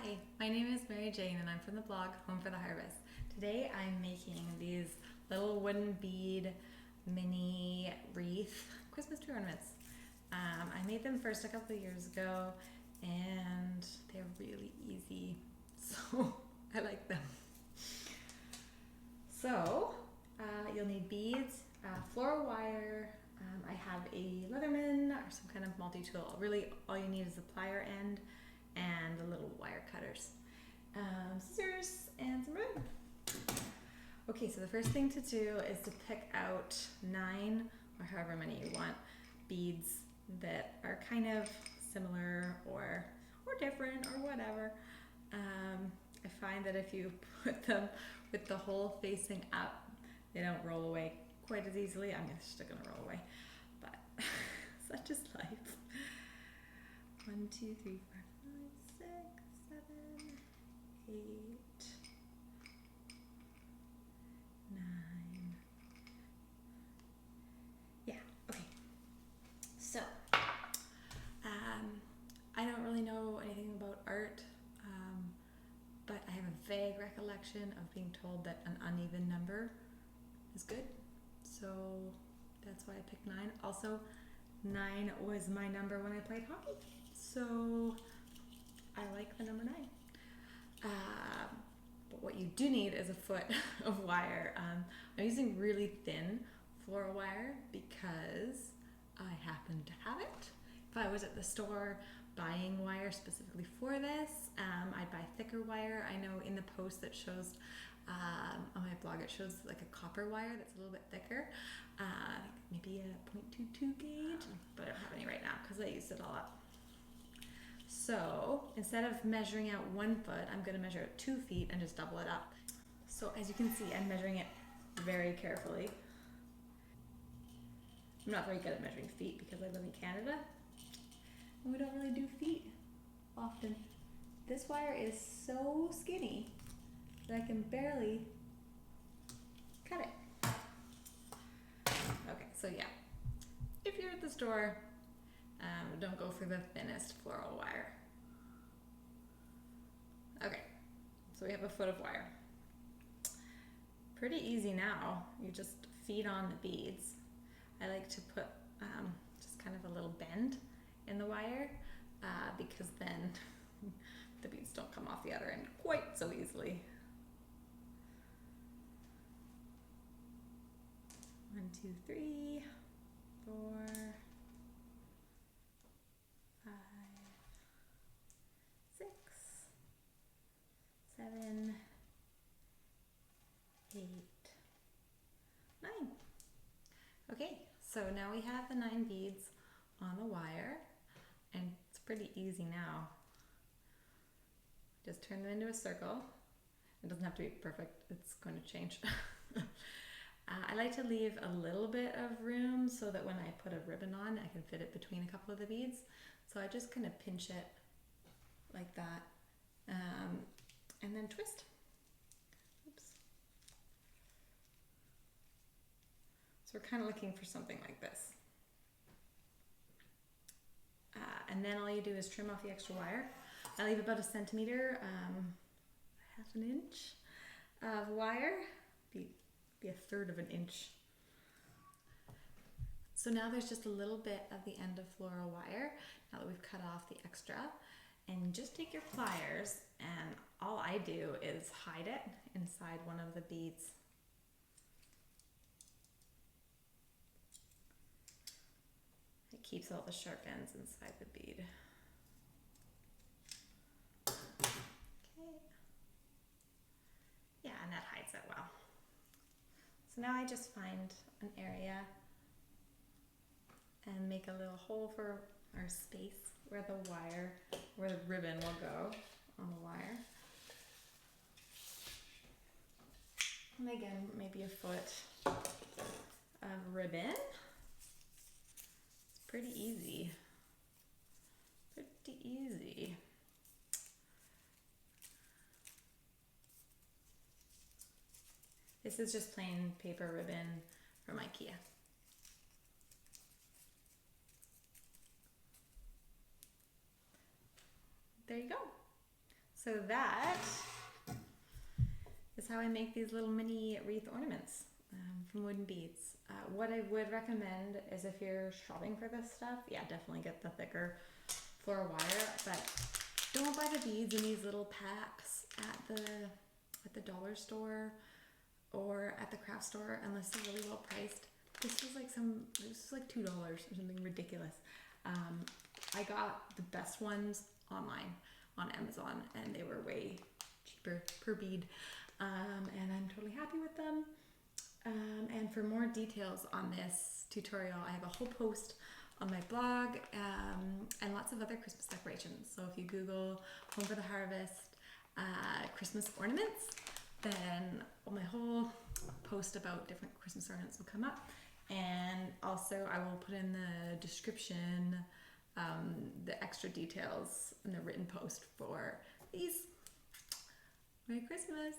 Hi, my name is Mary Jane and I'm from the blog Home for the Harvest. Today I'm making these little wooden bead mini wreath Christmas tree ornaments. I made them first a couple of years ago and they're really easy, so I like them. So you'll need beads, floral wire. I have a Leatherman or some kind of multi-tool. Really all you need is a plier end and the little wire cutters, scissors, and some ribbon. Okay, so the first thing to do is to pick out 9 or however many you want beads that are kind of similar or different or whatever. I find that if you put them with the hole facing up, they don't roll away quite as easily. I'm just gonna roll away, but such is life. 1, 2, 3, 4, 5, 6, 7, 8, 9. Yeah, okay. So, I don't really know anything about art, but I have a vague recollection of being told that an uneven number is good. So that's why I picked 9. Also, 9 was my number when I played hockey. So I like the number 9. But what you do need is a foot of wire. I'm using really thin floral wire because I happen to have it. If I was at the store buying wire specifically for this, I'd buy thicker wire. I know in the post that shows on my blog, it shows like a copper wire that's a little bit thicker, maybe a 0.22 gauge, but I don't have any right now because I used it all up. So instead of measuring out 1 foot, I'm going to measure out 2 feet and just double it up. So as you can see, I'm measuring it very carefully. I'm not very good at measuring feet because I live in Canada and we don't really do feet often. This wire is so skinny that I can barely cut it. Okay, so yeah, if you're at the store, don't go for the thinnest floral wire. Okay, so we have a foot of wire. Pretty easy now. You just feed on the beads. I like to put just kind of a little bend in the wire because then the beads don't come off the other end quite so easily. 1, 2, 3, 4, 5, 6, 7, 8, 9. Okay, so now we have the 9 beads on the wire, and it's pretty easy now. Just turn them into a circle. It doesn't have to be perfect, it's going to change. I like to leave a little bit of room so that when I put a ribbon on, I can fit it between a couple of the beads. So I just kind of pinch it like that, and then twist. Oops. So we're kind of looking for something like this. And then all you do is trim off the extra wire. I leave about 1 centimeter, half an inch of wire, be 1/3 of an inch. So now there's just a little bit of the end of floral wire, now that we've cut off the extra, and just take your pliers, and all I do is hide it inside one of the beads. It keeps all the sharp ends inside the bead. Okay. Yeah, and that hides it well. So now I just find an area and make a little hole for our space where the ribbon will go on the wire. And again, maybe a foot of ribbon. It's pretty easy. Pretty easy. This is just plain paper ribbon from IKEA. There you go. So that is how I make these little mini wreath ornaments from wooden beads. What I would recommend is if you're shopping for this stuff, yeah, definitely get the thicker floral wire, but don't buy the beads in these little packs at the dollar store or at the craft store unless they're really well priced. This was like $2 or something ridiculous. I got the best ones online on Amazon and they were way cheaper per bead. And I'm totally happy with them. And for more details on this tutorial, I have a whole post on my blog and lots of other Christmas decorations. So if you Google Home for the Harvest Christmas ornaments, then my whole post about different Christmas ornaments will come up. And also I will put in the description the extra details in the written post for these. Merry Christmas!